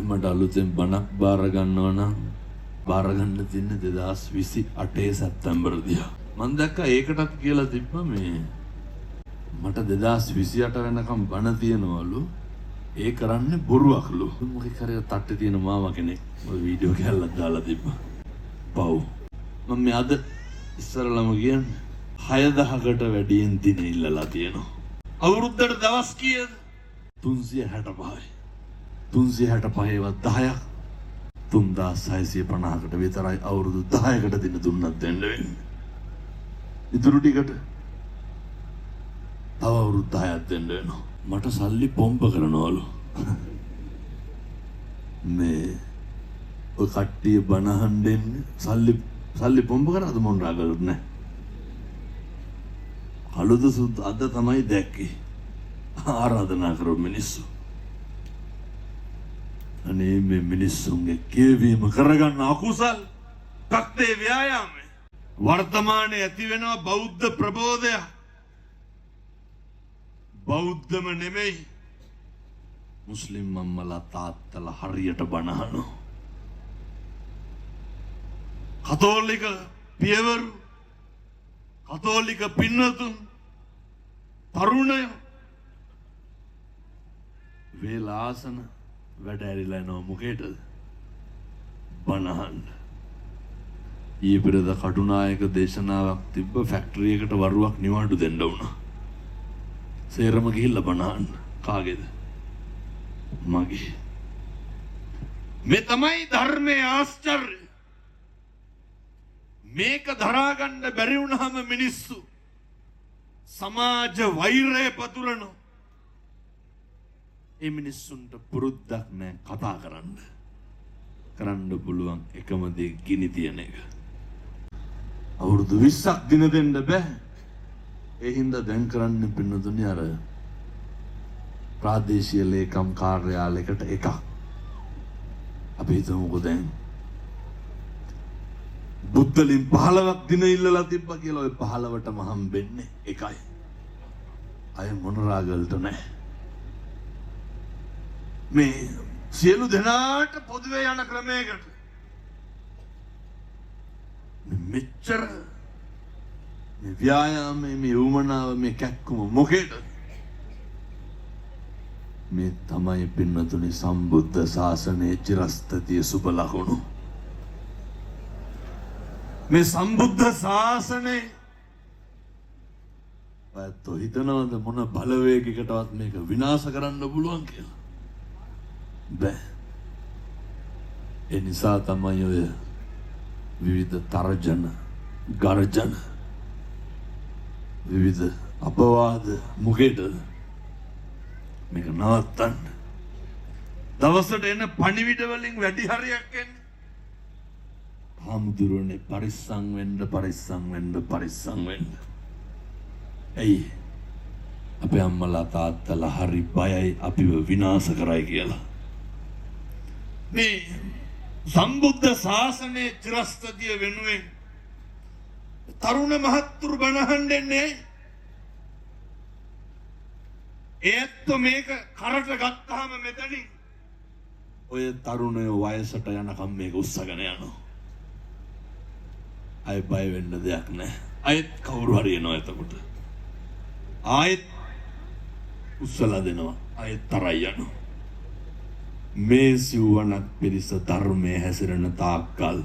මට අලුතෙන් බණක් බාර ගන්නවා නම් බාර ගන්න තින්නේ 2028 සැප්තැම්බර්දියා. මම දැක්කා ඒකටත් කියලා තිබ්බා මේ මට 2028 වෙනකම් බණ තියනවලු. ඒ කරන්නේ බොරුවක්ලු. මොකක් හරි තට්ටේ තියෙන මාමා කෙනෙක් ඔය වීඩියෝ කැල්ලක් දාලා තිබ්බා. පව්. මම මේ අද ඉස්සරලම කියන්නේ 6000කට වැඩියෙන් දින ඉල්ලලා තියෙනවා. අවුරුද්දට දවස් කීයද? 365යි. 365වත් 10ක් 3650කට විතරයි අවුරුදු 10කට දින දුන්නත් දෙන්න වෙන්නේ. ඉතුරු ටිකට තව අවුරුදු 10ක් දෙන්න වෙනවා. මට සල්ලි පොම්ප කරනවලු. මේ ඔය කට්ටිය බනහන් දෙන්නේ සල්ලි පොම්ප කරාද මොන් රාගලුත් නැහැ. කළුද සුදු අද තමයි දැක්කේ. ආරාධනා කරපු මිනිස්සු. අනේ මේ මිනිස්සුන්ගේ කියවීම කරගන්න අකුසල් භක්තේ ව්‍යායාමය. වර්තමානයේ ඇති වෙනවා බෞද්ධ ප්‍රබෝධය. බෞද්ධම නෙමෙයි මුස්ලිම් අම්මලා තාත්තලා හරියට බනහනවා. කතෝලික පියවරු කතෝලික පින්නතුන් තරුණය වේලාසන වැඩ ඇරිලා යනවා මොකේද? බනහන්න. ඊයේ පෙරේද කටුනායක දේශනාවක් තිබ්බ ෆැක්ටරි එකට වරුවක් නිවාඩු දෙන්න වුණා. සේරම ගිහිල්ලා බනහන්න. කාගේද? මගේ. මේ තමයි ධර්මයේ ආශ්චර්යය. මේක දරා ගන්න බැරි වුණාම මිනිස්සු සමාජ වෛරය පතුරනවා. ඒ මිනිස්සුන්ට පුරුද්දක් නැහැ කතා කරන්න පුළුවන් එකම දේ ගිනි තියන එක. අවුරුදු 20ක් දින දෙන්න බෑ. ඒ හින්දා දැන් කරන්න පින්නතුනේ අර ප්‍රාදේශීය ලේකම් කාර්යාලයකට එකක්. අපි හිතමුකෝ දැන් බුද්ධලින් 15ක් දින ඉල්ලලා තිබ්බා කියලා ඔය 15ටම හම්බෙන්නේ එකයි. අය මොනරාගල්ට නැහැ. මේ සියලු දෙනාට පොදුවේ යන ක්‍රමයකට මෙච්චර මේ ව්‍යායාමයේ මේ උමනාව මේ කැක්කුම මොකේද? මේ තමයි පින්නතුනි සම්බුද්ධ ශාසනයේ චිරස්ථිතිය සුබ ලකුණු. මේ සම්බුද්ධ ශාසනය ඔයත් හිතනවද මොන බලවේගයකටවත් මේක විනාශ කරන්න පුළුවන් කියලා? බෑ. ඒ නිසා තමයි ඔය විවිධ තර්ජන, ගර්ජන, විවිධ අපවාද මොකේද? මේක නවත්තන්න. දවසට එන පණිවිඩ වලින් වැඩි හරියක් එන්නේ. හාමුදුරනේ පරිස්සම් වෙන්න. ඇයි? අපේ අම්මලා තාත්තලා හරි බයයි අපිව විනාශ කරයි කියලා. මේ සම්බුද්ධ ශාසනයේ චිරස්ථිතිය වෙනුවෙන් තරුණ මහත්තුරු බණහන් දෙන්නේ. ඒත් මේක කරට ගත්තාම මෙතනින් ඔය තරුණයෝ වයසට යනකම් මේක උස්සගෙන යනවා. අය බය වෙන්න දෙයක් නැහැ. අයත් කවුරු හරි එනවා එතකොට. ආයෙත් උස්සලා දෙනවා. අයත් තරයි යනවා. මේ සිව්වනක් පිරිස ධර්මයේ හැසිරෙන තාක්කල්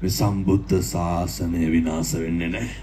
මේ සම්බුද්ධ ශාසනය විනාශ වෙන්නේ නැහැ.